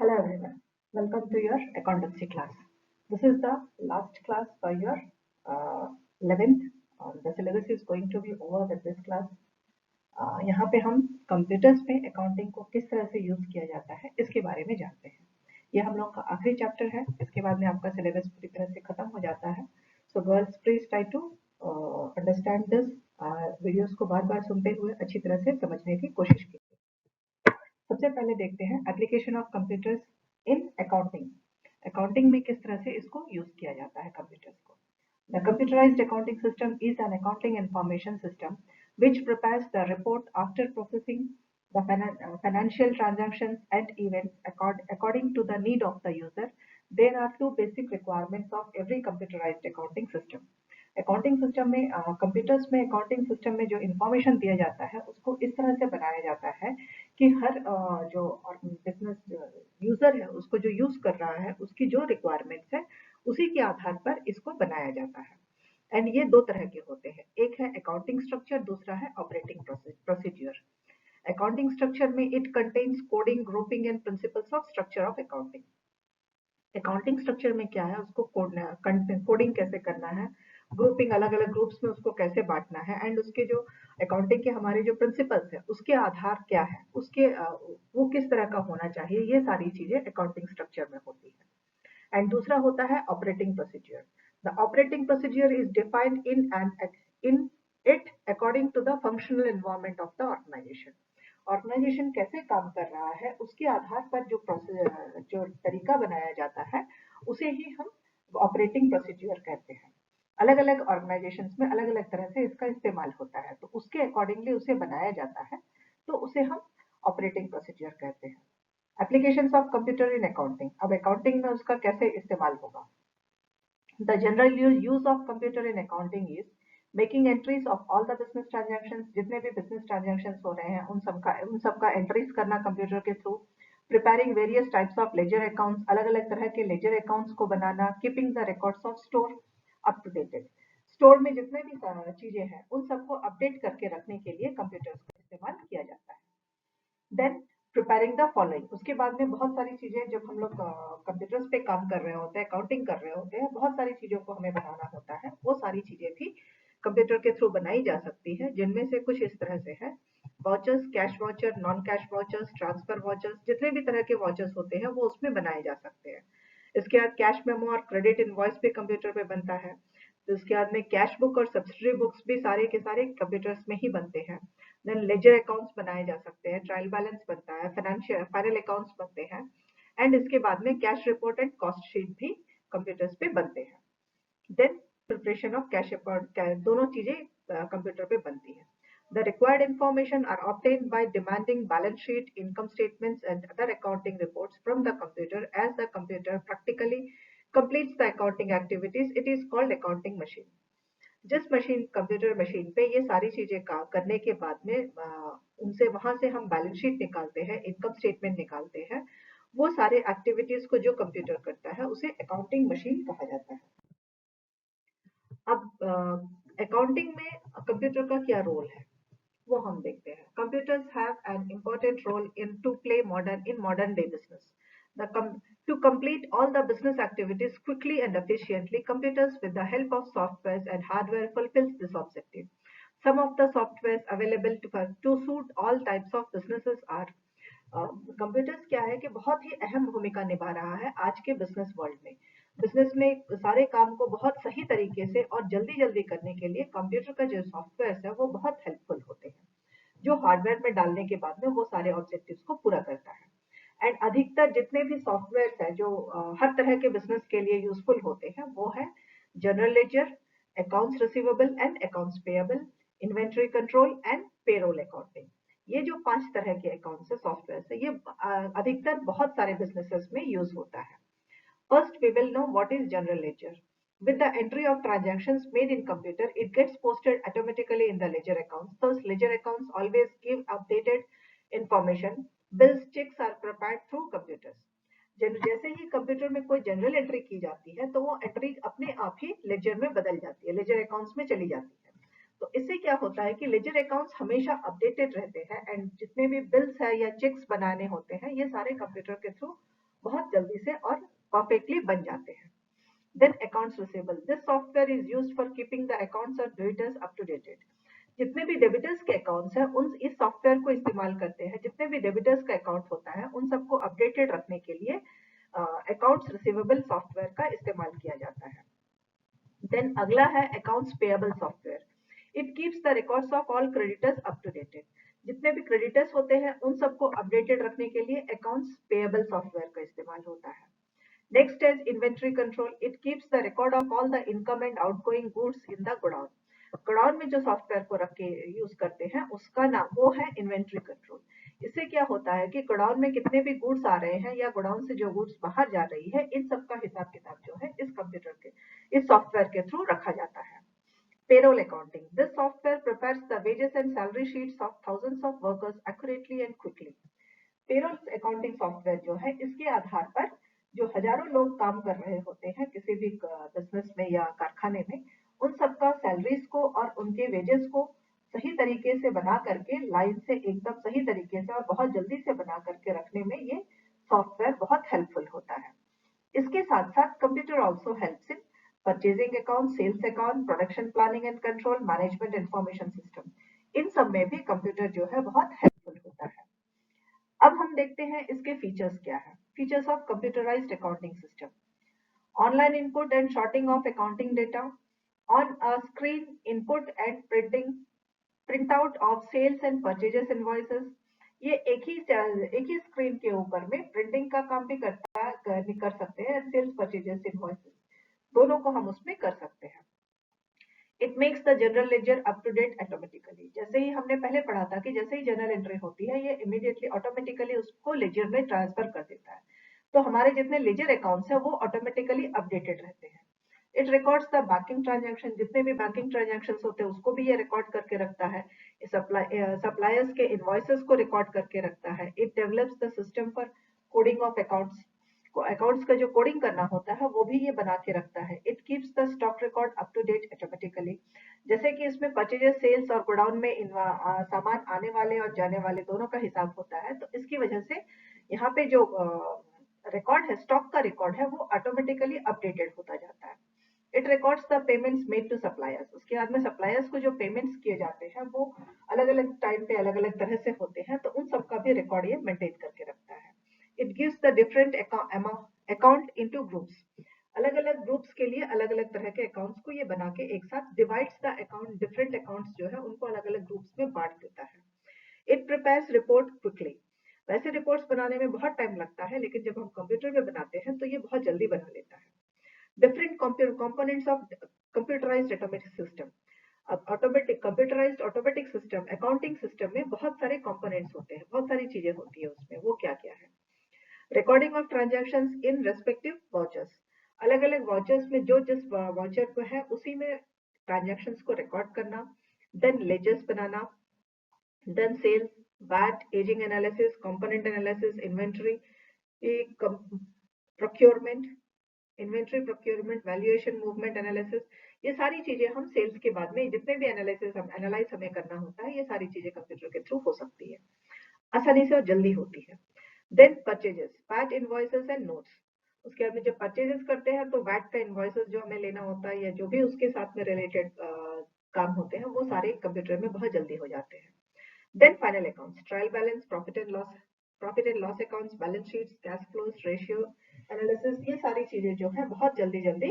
Hello everyone, welcome to your accountancy class. This is the last class for your 11th. The syllabus is going to be over with this class. यहाँ पे हम computers में accounting को किस तरह से use किया जाता है इसके बारे में जानते हैं। ये हम लोग का आखिरी चैप्टर है, इसके बाद में आपका सिलेबस पूरी तरह से खत्म हो जाता है। So girls please try to understand this. Videos को बार बार सुनते हुए अच्छी तरह से समझने की कोशिश कीजिए। सबसे पहले देखते हैं application of computers in accounting. Accounting में किस तरह से इसको यूज किया जाता है कंप्यूटर्स को। The computerized accounting system is an accounting information system which prepares the report after processing the financial transactions and events according to the need of the user. There are two basic requirements of every computerized accounting system. Accounting system में computers में accounting system में जो information दिया जाता है उसको इस तरह से बनाया जाता है कि हर जो बिजनेस यूजर है उसको जो यूज कर रहा है उसकी जो रिक्वायरमेंट्स है उसी के आधार पर इसको बनाया जाता है। एंड ये दो तरह के होते हैं, एक है अकाउंटिंग स्ट्रक्चर, दूसरा है ऑपरेटिंग प्रोसीजर। अकाउंटिंग स्ट्रक्चर में it contains coding, grouping and principles of structure of accounting. Accounting structure में क्या है, उसको कोडिंग कैसे करना है, ग्रुपिंग अलग अलग ग्रुप्स में उसको कैसे बांटना है, एंड उसके जो अकाउंटिंग के हमारे जो प्रिंसिपल्स है उसके आधार क्या है, उसके वो किस तरह का होना चाहिए, ये सारी चीजें अकाउंटिंग स्ट्रक्चर में होती है। एंड दूसरा होता है operating procedure. The operating procedure is defined in it according to the functional environment of the organisation. Organisation कैसे काम कर रहा है उसके आधार पर जो तरीका बनाया जाता है उसे ही हम ऑपरेटिंग प्रोसीजर कहते हैं। अलग अलग ऑर्गेनाइजेशन में अलग अलग तरह से इसका इस्तेमाल होता है, तो उसके अकॉर्डिंगली उसे बनाया जाता है, तो उसे हम ऑपरेटिंग प्रोसीजर कहते हैं। Applications of computer in accounting. अब अकाउंटिंग में उसका कैसे इस्तेमाल होगा। The general use of computer in accounting is making entries of all the business transactions. जितने भी बिजनेस ट्रांजैक्शंस हो रहे हैं उन सबका एंट्रीज करना कंप्यूटर के through. Preparing various types of ledger accounts, अलग अलग तरह के लेजर अकाउंट्स को बनाना। Keeping the records of store up to dated. Store में जितने भी चीजें हैं उन सबको अपडेट करके रखने के लिए कंप्यूटर्स का इस्तेमाल किया जाता है। Then preparing the following. उसके बाद में बहुत सारी चीजें जब हम लोग कंप्यूटर्स पे काम कर रहे होते हैं, अकाउंटिंग कर रहे होते हैं, बहुत सारी चीजों को हमें बनाना होता है। वो सारी चीजें भी कंप्यूटर के थ्रू बनाई जा सकती है, जिनमें से कुछ इस तरह से है। Watchers, cash watcher, non cash watchers, transfer watchers, जितने भी तरह के वॉचर्स होते हैं वो उसमें बनाए जा सकते हैं। इसके बाद कैश मेमो और क्रेडिट इनवॉइस भी कंप्यूटर पे बनता है। तो उसके बाद में कैश बुक और सब्सिडरी बुक्स भी सारे के सारे कंप्यूटर्स में ही बनते हैं। देन लेजर अकाउंट्स बनाए जा सकते हैं, ट्रायल बैलेंस बनता है, फाइनेंशियल फाइनल अकाउंट्स बनते हैं, एंड इसके बाद में cash report and cost sheet भी कंप्यूटर्स पे बनते हैं। Then preparation of cash report, दोनों चीजें कंप्यूटर पे बनती है। The required information are obtained by demanding balance sheet, income statements, and other accounting reports from the computer. As the computer practically completes the accounting activities, it is called accounting machine. जिस machine computer machine पे ये सारी चीजें काम करने के बाद में उनसे वहां से हम बैलेंस शीट निकालते हैं, इनकम स्टेटमेंट निकालते हैं, वो सारे एक्टिविटीज को जो कंप्यूटर करता है उसे अकाउंटिंग मशीन कहा जाता है। अब अकाउंटिंग में कंप्यूटर का क्या रोल है वो हम देखते हैं। Computers have an important role in to play modern day business. To complete all the business activities quickly and efficiently, computers with the help of softwares and hardware fulfills this objective. Some of the softwares available to suit all types of businesses are computers क्या है कि बहुत ही अहम भूमिका निभा रहा है आज के बिजनेस वर्ल्ड में। बिजनेस में सारे काम को बहुत सही तरीके से और जल्दी जल्दी करने के लिए कंप्यूटर का जो सॉफ्टवेयर है वो बहुत हेल्पफुल होते हैं, जो हार्डवेयर में डालने के बाद में वो सारे ऑब्जेक्टिव्स को पूरा करता है। एंड अधिकतर जितने भी सॉफ्टवेयर है जो हर तरह के बिजनेस के लिए यूजफुल होते हैं वो है general ledger, accounts receivable and accounts payable, inventory control and payroll accounting. ये जो 5 तरह के अकाउंट्स है सॉफ्टवेयर है, ये अधिकतर बहुत सारे बिजनेसेस में यूज होता है। First we will know what is general ledger. With the entry of transactions made in computer, it gets posted automatically in the ledger accounts. Thus, ledger accounts always give updated information. Bills, checks are prepared through computers. जैसे ही computer में कोई general entry की जाती है तो वो entry अपने आप ही लेजर में बदल जाती है, लेजर अकाउंट्स में चली जाती है। तो इससे क्या होता है कि लेजर अकाउंट्स हमेशा अपडेटेड रहते हैं, एंड जितने भी बिल्स है या चेक्स बनाने होते हैं ये सारे कंप्यूटर के थ्रू बहुत जल्दी से और परफेक्टली बन जाते हैं। Then accounts receivable, this software is used for keeping the accounts of debtors up to dated. जितने भी डेबिटर्स के अकाउंट्स हैं उन इस सॉफ्टवेयर को इस्तेमाल करते हैं। जितने भी डेबिटर्स का अकाउंट होता है उन सबको अपडेटेड रखने के लिए अकाउंट्स रिसीवेबल सॉफ्टवेयर का इस्तेमाल किया जाता है। देन अगला है accounts payable software. It keeps the records of all creditors up to dated. जितने भी क्रेडिटर्स होते हैं उन सबको अपडेटेड रखने के लिए अकाउंट्स पेएबल सॉफ्टवेयर का इस्तेमाल होता है। Next is inventory control. It keeps the record of all the income and outgoing goods in the godown. Godown में जो सॉफ्टवेयर को रख के यूज करते हैं उसका नाम वो है इन्वेंट्री कंट्रोल। इससे क्या होता है कि गोडाउन में कितने भी गुड्स आ रहे हैं या गोडाउन से जो गुड्स बाहर जा रही है इन सबका हिसाब किताब जो है इस कंप्यूटर के इस सॉफ्टवेयर के थ्रू रखा जाता है। Payroll accounting, this software prepares the wages and salary sheets of thousands of workers accurately and quickly. Payroll accounting software जो है इसके आधार पर जो हजारों लोग काम कर रहे होते हैं किसी भी बिजनेस में या कारखाने में, उन सबका सैलरीज को और उनके वेजेस को सही तरीके से बना करके लाइन से एकदम सही तरीके से और बहुत जल्दी से बना करके रखने में ये सॉफ्टवेयर बहुत हेल्पफुल होता है। इसके साथ साथ computer also helps in purchasing account, sales account, production planning and control, management information system, इन सब में भी कंप्यूटर जो है बहुत हेल्पफुल होता है। अब हम देखते हैं इसके फीचर्स क्या है। Features of computerised accounting system, online input and sorting of accounting data, on a screen input and print out of sales and purchases invoices. ये एक ही स्क्रीन के ऊपर में प्रिंटिंग का काम भी कर सकते हैं, सेल्स परचेजेस इनवॉइसेस दोनों को हम उसमें कर सकते हैं। It makes the general ledger up to date automatically. जैसे ही हमने पहले पढ़ा था कि जैसे ही जनरल एंट्री होती है ये इमीडिएटली ऑटोमेटिकली उसको लेजर में ट्रांसफर कर देता है। तो हमारे जितने लेजर अकाउंट्स हैं वो ऑटोमेटिकली अपडेटेड रहते हैं। It records the banking transaction, जितने भी बैंकिंग ट्रांजैक्शन होते हैं उसको भी ये रिकॉर्ड करके रखता है। सप्लायर्स के इनवॉइसेस को रिकॉर्ड करके रखता है। It develops the system for coding of accounts, accounts का जो कोडिंग करना होता है वो भी ये बना के रखता है। It keeps the stock record up to date automatically. जैसे कि इसमें परचेजेस, सेल्स और गोडाउन में सामान आने वाले और जाने वाले दोनों का हिसाब होता है, तो इसकी वजह से यहाँ पे जो रिकॉर्ड है, स्टॉक का रिकॉर्ड है, वो ऑटोमेटिकली अपडेटेड होता जाता है। It records the payments made to suppliers. उसके बाद में सप्लायर्स को जो पेमेंट्स किए जाते हैं वो अलग अलग टाइम पे अलग अलग तरह से होते हैं, तो उन सब का भी रिकॉर्ड ये मेंटेन करके रखता है। It gives the different account into groups. अलग अलग ग्रुप्स के लिए अलग अलग तरह के अकाउंट्स को ये बना के एक साथ divides the account, different accounts जो है उनको अलग अलग ग्रुप्स में बांट देता है। It prepares report quickly. वैसे रिपोर्ट्स बनाने में बहुत टाइम लगता है, लेकिन जब हम कंप्यूटर में बनाते हैं तो ये बहुत जल्दी बना लेता है। Different components of computerized automatic system। अब automatic computerised automatic system, accounting system में बहुत सारे कंपोनेंट्स होते हैं, बहुत सारी चीजें होती है उसमें। वो क्या क्या है? Recording of transactions in respective watchers, अलग अलग वाचर्स में जो जिस वाचर को है उसी में ट्रांजैक्शंस को रिकॉर्ड करना। देन लेजर्स बनाना, then sales, VAT, ageing analysis, component analysis, inventory, procurement, inventory procurement, valuation, movement analysis. ये सारी चीजें हम सेल्स के बाद में जितने भी एनालिसिस हम एनालाइज हमें करना होता है, ये सारी चीजें कंप्यूटर के थ्रू हो सकती है, आसानी से और जल्दी होती है। Then purchases, VAT invoices and notes. उसके बाद में जब परचेजेस करते हैं तो वैट का इनवॉइसेस जो हमें लेना होता है या जो भी उसके साथ में रिलेटेड काम होते हैं वो सारे कंप्यूटर में बहुत जल्दी हो जाते हैं। Then final accounts, trial balance, profit and loss accounts, balance sheets, cash flows, ratio analysis, ये सारी चीजें जो है बहुत जल्दी जल्दी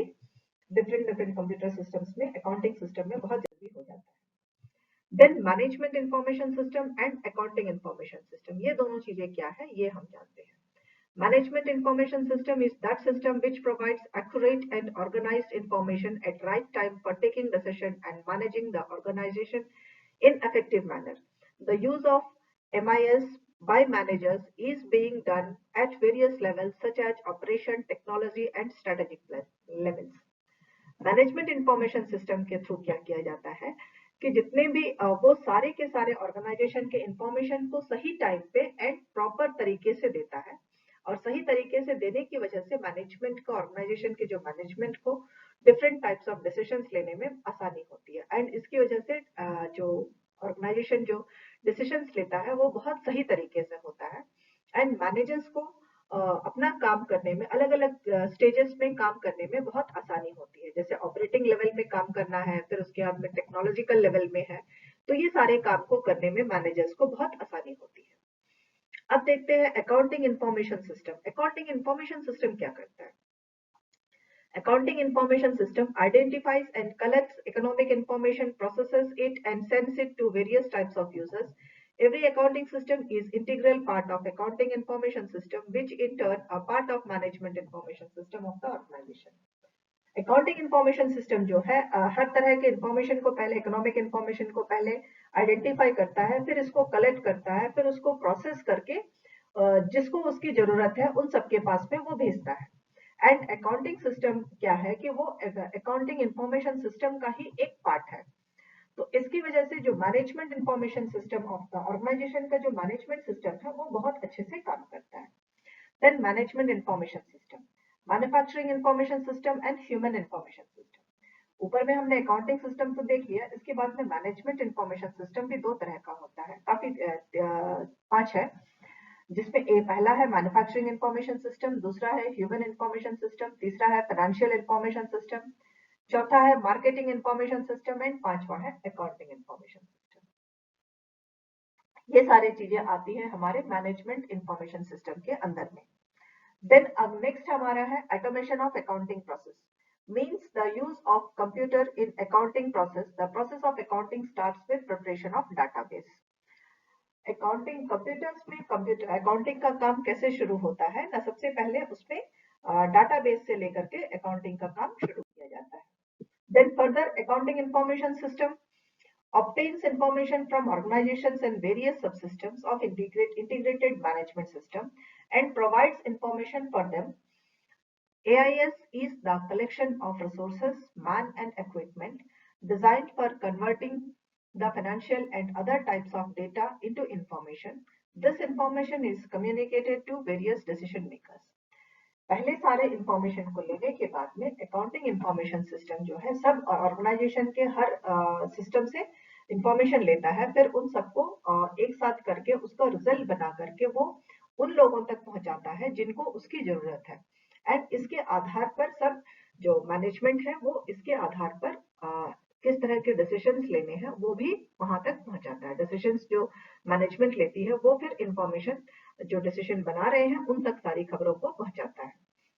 डिफरेंट डिफरेंट कंप्यूटर सिस्टम्स में, अकाउंटिंग सिस्टम में बहुत जल्दी हो जाता है। Then management information system and accounting information system, ये दोनों चीजें क्या है ये हम जानते हैं। Management information system is that system which provides accurate and organized information at right time for taking decision and managing the organization in effective manner. The use of MIS by managers is being done at various levels such as operation, technology and strategic levels. Management information system के through क्या किया जाता है कि जितने भी वो सारे के सारे ऑर्गेनाइजेशन के इंफॉर्मेशन को सही टाइम पे एंड प्रॉपर तरीके से देता है, और सही तरीके से देने की वजह से मैनेजमेंट को, ऑर्गेनाइजेशन के जो मैनेजमेंट को डिफरेंट टाइप्स ऑफ डिसीजंस लेने में आसानी होती है, एंड इसकी वजह से जो ऑर्गेनाइजेशन जो डिसीजंस लेता है वो बहुत सही तरीके से होता है, एंड मैनेजर्स को अपना काम करने में अलग अलग स्टेजेस में काम करने में बहुत आसानी होती है। जैसे ऑपरेटिंग लेवल में काम करना है, फिर उसके बाद में टेक्नोलॉजिकल लेवल में है, तो ये सारे काम को करने में मैनेजर्स को बहुत आसानी होती है। अब देखते हैं accounting information system. Accounting information system क्या करता है? Accounting Information System identifies and collects economic information, processes it, and sends it to various types of users. Every accounting system is integral part of Accounting Information System, which in turn are part of Management Information System of the organization. Accounting information system जो है हर तरह के information को पहले economic information को पहले identify करता है, फिर इसको कलेक्ट करता है, फिर उसको प्रोसेस करके जिसको उसकी जरूरत है उन सबके पास में वो भेजता है। एंड अकाउंटिंग सिस्टम क्या है कि वो अकाउंटिंग इंफॉर्मेशन सिस्टम का ही एक पार्ट है। तो इसकी वजह से जो management information system of the organisation का जो मैनेजमेंट सिस्टम है वो बहुत अच्छे से काम करता है। Then management information system, manufacturing information system and human information system. ऊपर में हमने अकाउंटिंग सिस्टम तो देख लिया, इसके बाद में मैनेजमेंट इंफॉर्मेशन सिस्टम भी दो तरह का होता है, काफी 5 है, जिसमें पहला है मैन्युफैक्चरिंग इंफॉर्मेशन सिस्टम, दूसरा है ह्यूमन इंफॉर्मेशन सिस्टम, तीसरा है फाइनेंशियल इंफॉर्मेशन सिस्टम, चौथा है मार्केटिंग इंफॉर्मेशन सिस्टम एंड पांचवा है अकाउंटिंग इंफॉर्मेशन सिस्टम। ये सारी चीजें आती है हमारे मैनेजमेंट इंफॉर्मेशन सिस्टम के अंदर में। देन अब नेक्स्ट हमारा है automation of accounting process, means the use of computer in accounting process. The process of accounting starts with preparation of database. Accounting computers में कंप्यूटर अकाउंटिंग का काम कैसे शुरू होता है ना, सबसे पहले उसमें डाटाबेस से लेकर के अकाउंटिंग का काम शुरू किया जाता है। Then further accounting information system obtains information from organizations and various subsystems of integrated management system and provides information for them. AIS is the collection of resources, man and equipment designed for converting the financial and other types of data into information. This information is communicated to various decision makers. पहले सारे information को लेने के बाद में accounting information system जो है सब ऑर्गेनाइजेशन के हर सिस्टम से इंफॉर्मेशन लेता है, फिर उन सबको एक साथ करके उसका रिजल्ट बना करके वो उन लोगों तक पहुंचाता है जिनको उसकी जरूरत है। एंड इसके आधार पर सब जो मैनेजमेंट है वो इसके आधार पर किस तरह के डिसीजंस लेने हैं वो भी वहां तक पहुंचाता है। डिसीजंस जो मैनेजमेंट लेती है वो फिर इंफॉर्मेशन जो डिसीजन बना रहे हैं उन तक सारी खबरों को पहुंचाता है,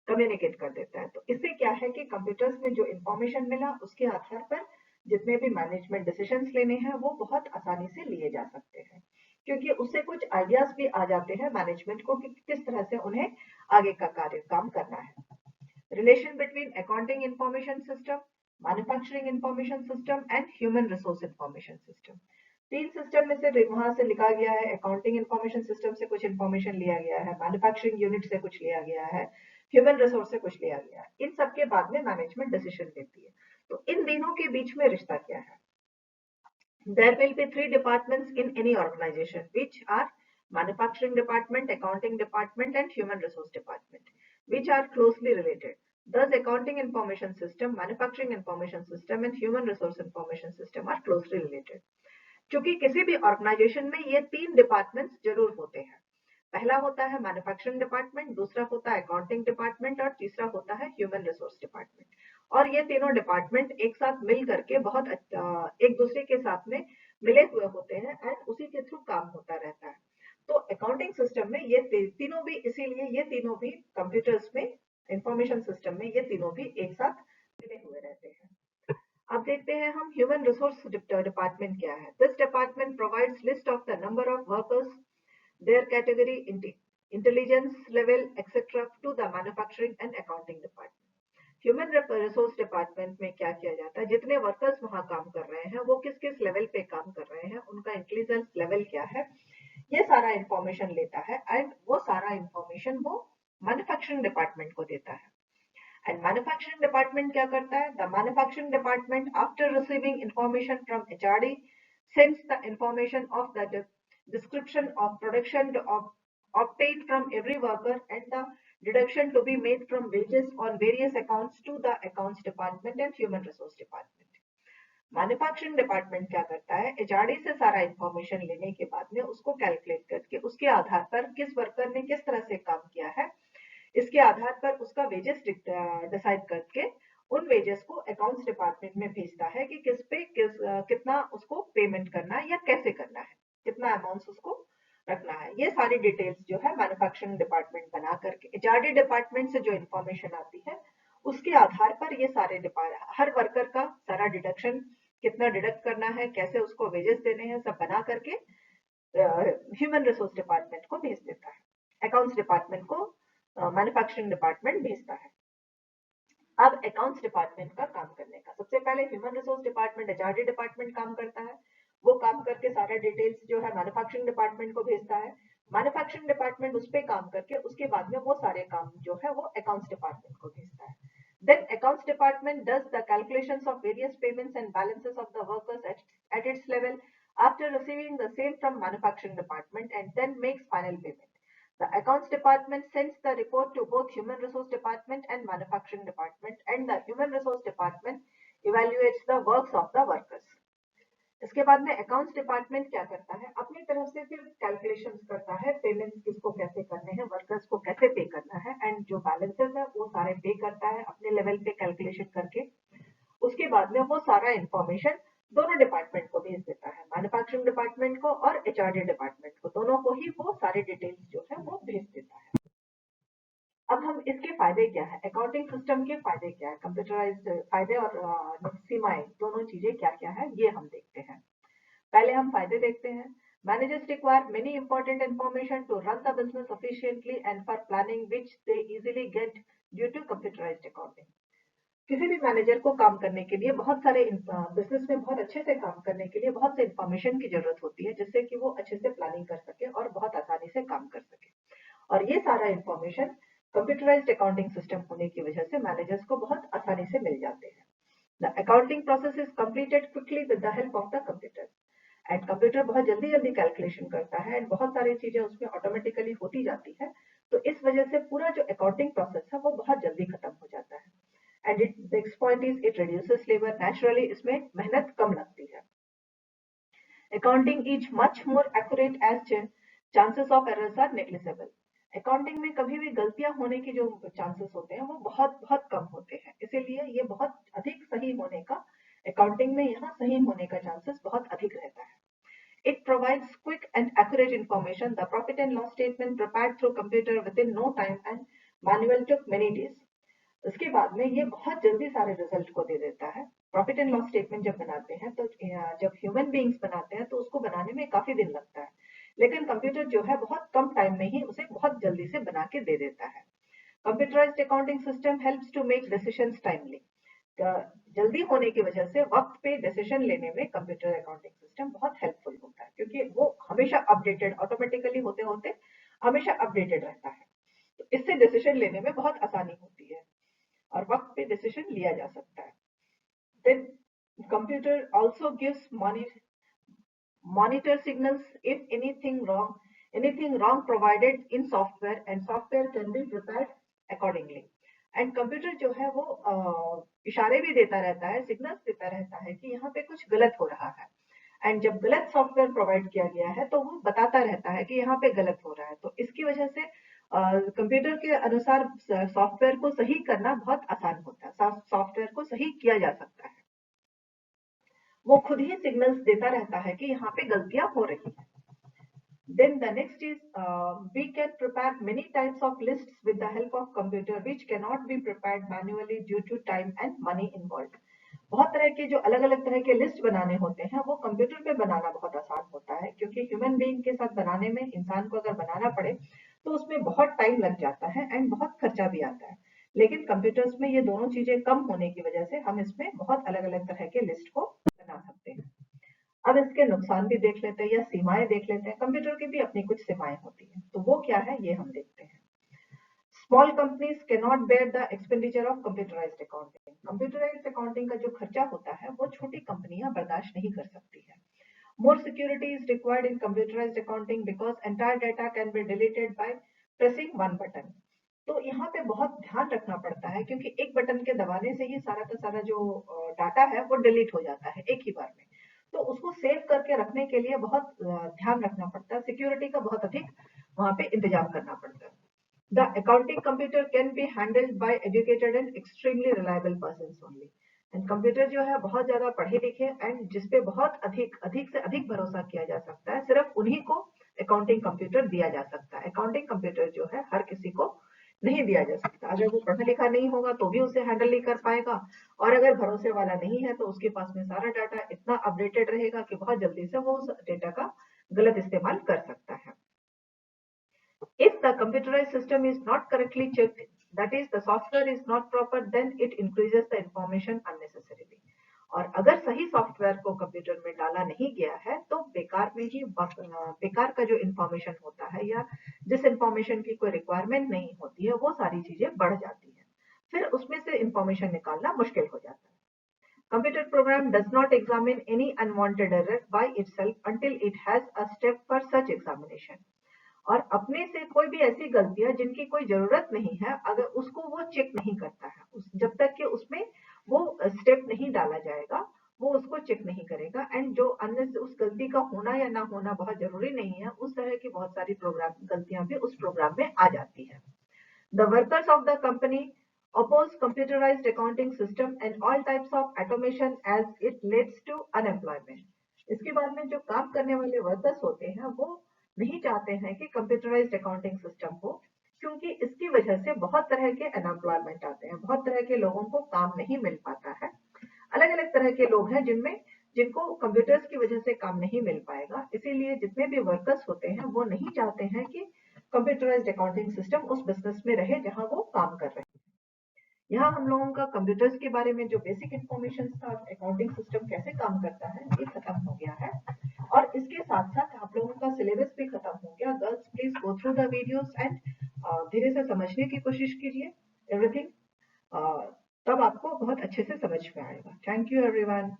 कम्युनिकेट कर देता है। तो इससे क्या है कि कंप्यूटर्स में जो इंफॉर्मेशन मिला उसके आधार पर जितने भी मैनेजमेंट डिसीजंस लेने हैं वो बहुत आसानी से लिए जा सकते हैं, क्योंकि उससे कुछ आइडियाज भी आ जाते हैं मैनेजमेंट को कि किस तरह से उन्हें आगे का काम करना है। Relation between accounting information system, manufacturing information system and human resource information system. तीन सिस्टम में से वहां से लिखा गया है, अकाउंटिंग इंफॉर्मेशन सिस्टम से कुछ इंफॉर्मेशन लिया गया है, मैन्युफैक्चरिंग यूनिट से कुछ लिया गया है, ह्यूमन रिसोर्स से कुछ लिया गया है। इन सबके बाद में मैनेजमेंट डिसीजन लेती है। तो इन तीनों के बीच में रिश्ता क्या है? There will be 3 departments in any organization, which are manufacturing department, accounting department, and human resource department, which are closely related. Thus, accounting information system, manufacturing information system, and human resource information system are closely related. क्योंकि किसी भी organisation में ये 3 departments जरूर होते हैं। पहला होता है मैन्युफैक्चरिंग डिपार्टमेंट, दूसरा होता है अकाउंटिंग डिपार्टमेंट और तीसरा होता है ह्यूमन रिसोर्स डिपार्टमेंट। और ये तीनों डिपार्टमेंट एक साथ मिल करके बहुत एक दूसरे के साथ में मिले हुए होते हैं एंड उसी के थ्रू काम होता रहता है। तो अकाउंटिंग सिस्टम में ये तीनों भी, इसीलिए ये तीनों भी कंप्यूटर्स में, इंफॉर्मेशन सिस्टम में ये तीनों भी एक साथ मिले हुए रहते हैं। अब देखते हैं हम ह्यूमन रिसोर्स डिपार्टमेंट क्या है। This department provides list of the number of workers, their category, intelligence level, etc. to the manufacturing and accounting department. Human resource department में क्या किया जाता है, जितने वर्कर्स वहां काम कर रहे हैं वो किस किस लेवल पे काम कर रहे हैं, उनका इंटेलिजेंस लेवल क्या है, ये सारा इंफॉर्मेशन लेता है एंड वो सारा इंफॉर्मेशन वो मैन्युफैक्चरिंग डिपार्टमेंट को देता है। एंड मैन्युफैक्चरिंग डिपार्टमेंट क्या करता है? The manufacturing department after receiving information from HRD sends the information of the description of production obtained from every worker and the deduction to be made from wages on various accounts to the accounts department and human resource department. Manufacturing department क्या करता है? HRD से सारा information लेने के बाद में उसको कैलकुलेट करके उसके आधार पर किस वर्कर ने किस तरह से काम किया है इसके आधार पर उसका वेजेस डिसाइड करके उन वेजेस को अकाउंट्स डिपार्टमेंट में भेजता है कि कितना उसको पेमेंट करना है या कैसे करना है, कितना अमाउंट उसको रखना है। ये सारी डिटेल्स जो है मैन्युफैक्चरिंग डिपार्टमेंट बना करके एचआरडी डिपार्टमेंट से जो इन्फॉर्मेशन आती है उसके आधार पर ये सारे हर वर्कर का सारा डिडक्शन कितना डिडक्ट करना है, कैसे उसको वेजेस देने हैं, सब बना करके ह्यूमन रिसोर्स डिपार्टमेंट को भेज देता है। अकाउंट्स डिपार्टमेंट को मैन्युफैक्चरिंग डिपार्टमेंट भेजता है। अब अकाउंट्स डिपार्टमेंट का काम करने का सबसे पहले human resource department HRD department काम करता है। वो काम करके सारा डिटेल्स जो है मैन्युफैक्चरिंग डिपार्टमेंट को भेजता है। मैन्युफैक्चरिंग डिपार्टमेंट उस पर काम करके उसके बाद में वो सारे काम जो है वो अकाउंट्स डिपार्टमेंट को भेजता है। Then accounts department does the calculations of various payments and balances of the workers at its level after receiving the same from manufacturing department and then makes final payment. The accounts department sends the report to both human resource department and manufacturing department and the human resource department evaluates the works of the workers. इसके बाद में accounts department क्या करता है, अपनी तरफ से फिर कैलकुलेशंस करता है, पेमेंट्स किसको कैसे करने हैं, वर्कर्स को कैसे पे करना है एंड जो बैलेंसेस है वो सारे पे करता है अपने लेवल पे कैलकुलेशन करके। उसके बाद में वो सारा इंफॉर्मेशन दोनों डिपार्टमेंट को भेज देता है, मैन्युफैक्चरिंग डिपार्टमेंट को और एचआरडी डिपार्टमेंट को, दोनों को ही वो सारे डिटेल्स जो है वो भेज देता है। अब हम इसके फायदे क्या है, अकाउंटिंग सिस्टम के फायदे क्या है, कंप्यूटराइज्ड फायदे और सीमाएं दोनों चीजें क्या क्या है ये हम देखते हैं। पहले हम फायदे देखते हैं। Managers require many important information to run the business efficiently and for planning which they easily get due to computerized accounting. किसी भी मैनेजर को काम करने के लिए बहुत सारे बिजनेस में बहुत अच्छे से काम करने के लिए बहुत से इंफॉर्मेशन की जरूरत होती है जिससे कि वो अच्छे से प्लानिंग कर सके और बहुत आसानी से काम कर सके। और ये सारा इंफॉर्मेशन कंप्यूटराइज्ड अकाउंटिंग सिस्टम होने की वजह से मैनेजर्स को बहुत आसानी से मिल जाते हैं। The accounting process is completed quickly with the help of the computer. And computer बहुत जल्दी जल्दी कैलकुलेशन करता है एंड बहुत सारी चीजें उसमें ऑटोमेटिकली होती जाती है, तो इस वजह से पूरा जो अकाउंटिंग प्रोसेस है वो बहुत जल्दी खत्म हो जाता है। And it next point is it reduces labour, naturally इसमें मेहनत कम लगती है। Accounting is much more accurate as chances of errors are negligible. Accounting में कभी भी गलतियां होने की जो चांसेस होते हैं वो बहुत बहुत कम होते हैं, इसीलिए ये बहुत अधिक सही होने का, अकाउंटिंग में यहाँ सही होने का चांसेस बहुत अधिक रहता है। It provides quick and accurate information. The profit and loss statement prepared through computer within no time and manual took many days. उसके बाद में ये बहुत जल्दी सारे रिजल्ट को दे देता है। प्रॉफिट एंड लॉस स्टेटमेंट जब बनाते हैं तो जब ह्यूमन बीइंग्स बनाते हैं तो उसको बनाने में काफी दिन लगता है, लेकिन कंप्यूटर जो है बहुत कम टाइम में ही उसे बहुत जल्दी से बना के दे देता है। Computerised accounting system helps to make decisions timely. जल्दी होने की वजह से वक्त पे डिसीजन लेने में कंप्यूटर अकाउंटिंग सिस्टम बहुत हेल्पफुल होता है, क्योंकि वो हमेशा अपडेटेड, ऑटोमेटिकली होते होते हमेशा अपडेटेड रहता है, तो इससे डिसीजन लेने में बहुत आसानी होती है और वक्त पे डिसीजन लिया जा सकता है। Then computer also gives monitor signals if anything wrong provided in software and software can be prepared accordingly. And computer जो है वो इशारे भी देता रहता है, सिग्नल्स देता रहता है कि यहाँ पे कुछ गलत हो रहा है, एंड जब गलत सॉफ्टवेयर प्रोवाइड किया गया है तो वो बताता रहता है कि यहाँ पे गलत हो रहा है, तो इसकी वजह से कंप्यूटर के अनुसार सॉफ्टवेयर को सही करना बहुत आसान होता है, सॉफ्टवेयर को सही किया जा सकता है। वो खुद ही सिग्नल्स देता रहता है कि यहाँ पे गलतियां हो रही हैं। Then the next is we can prepare many types of lists with the help of computer which cannot be prepared manually due to time and money involved. बहुत तरह के जो अलग अलग तरह के लिस्ट बनाने होते हैं वो कंप्यूटर पे बनाना बहुत आसान होता है, क्योंकि ह्यूमन बीइंग के साथ बनाने में, इंसान को अगर बनाना पड़े तो उसमें बहुत टाइम लग जाता है एंड बहुत खर्चा भी आता है, लेकिन कंप्यूटर्स में ये दोनों चीजें कम होने की वजह से हम इसमें बहुत अलग अलग तरह के लिस्ट को बना सकते हैं। अब इसके नुकसान भी देख लेते हैं या सीमाएं देख लेते हैं। कंप्यूटर की भी अपनी कुछ सीमाएं होती हैं, तो वो क्या है ये हम देखते हैं। Small companies cannot bear the expenditure of computerised accounting. Computerised accounting का जो खर्चा होता है वो छोटी कंपनियां बर्दाश्त नहीं कर सकती है। More security is required in computerised accounting because entire data can be deleted by pressing one button. तो यहाँ पे बहुत ध्यान रखना पड़ता है, क्योंकि एक बटन के दबाने से ही सारा का सारा जो डाटा है वो डिलीट हो जाता है एक ही बार में, तो उसको सेव करके रखने के लिए बहुत ध्यान रखना पड़ता है, सिक्योरिटी का बहुत अधिक वहां पे इंतजाम करना पड़ता है। The accounting computer can be handled by educated and extremely reliable persons only. And computer जो है बहुत ज्यादा पढ़े लिखे एंड जिसपे बहुत अधिक से अधिक भरोसा किया जा सकता है, सिर्फ उन्हीं को अकाउंटिंग कंप्यूटर दिया जा सकता है। अकाउंटिंग कंप्यूटर जो है हर किसी को नहीं दिया जा सकता। अगर वो पढ़ा लिखा नहीं होगा तो भी उसे हैंडल नहीं कर पाएगा, और अगर भरोसे वाला नहीं है तो उसके पास में सारा डाटा इतना अपडेटेड रहेगा कि बहुत जल्दी से वो उस डेटा का गलत इस्तेमाल कर सकता है। If the computerized system is not correctly checked, that is the software is not proper, then it increases the information unnecessarily. और अगर सही सॉफ्टवेयर को कंप्यूटर में डाला नहीं गया है तो बेकार में ही बेकार का जो इंफॉर्मेशन होता है या जिस इंफॉर्मेशन की कोई रिक्वायरमेंट नहीं होती है वो सारी चीजें बढ़ जाती है, फिर उसमें से इंफॉर्मेशन निकालना मुश्किल हो जाता है। Computer program does not examine any unwanted error by itself until it has a step for such examination. और अपने से कोई भी ऐसी गलतियां जिनकी कोई जरूरत नहीं है, अगर उसको वो चेक नहीं करता है, जब तक कि उसमें वो स्टेप नहीं डाला जाएगा वो उसको चेक नहीं करेगा। एंड जो अन्य उस गलती का होना या ना होना बहुत जरूरी नहीं है, उस तरह की बहुत सारी प्रोग्राम गलतियां भी उस प्रोग्राम में आ जाती है। The workers of the company oppose computerized accounting system and all types of automation as it leads to unemployment. इसके बाद में जो काम करने वाले वर्कर्स होते हैं वो नहीं चाहते हैं कि कंप्यूटराइज्ड अकाउंटिंग सिस्टम हो, क्योंकि इसकी वजह से बहुत तरह के अनएम्प्लॉयमेंट आते हैं, बहुत तरह के लोगों को काम नहीं मिल पाता है। अलग अलग तरह के लोग हैं जिनको कंप्यूटर्स की वजह से काम नहीं मिल पाएगा, इसीलिए जितने भी वर्कर्स होते हैं वो नहीं चाहते हैं कि कंप्यूटराइज्ड अकाउंटिंग सिस्टम उस बिजनेस में रहे जहां वो काम कर रहे हैं। यहाँ हम लोगों का कंप्यूटर्स के बारे में जो बेसिक इन्फॉर्मेशन था, अकाउंटिंग सिस्टम कैसे काम करता है, ये खत्म हो गया है। और इसके साथ साथ आप लोगों का सिलेबस भी खत्म हो गया। Girls please go through the videos and धीरे से समझने की कोशिश कीजिए एवरीथिंग, तब आपको बहुत अच्छे से समझ में आएगा। Thank you everyone.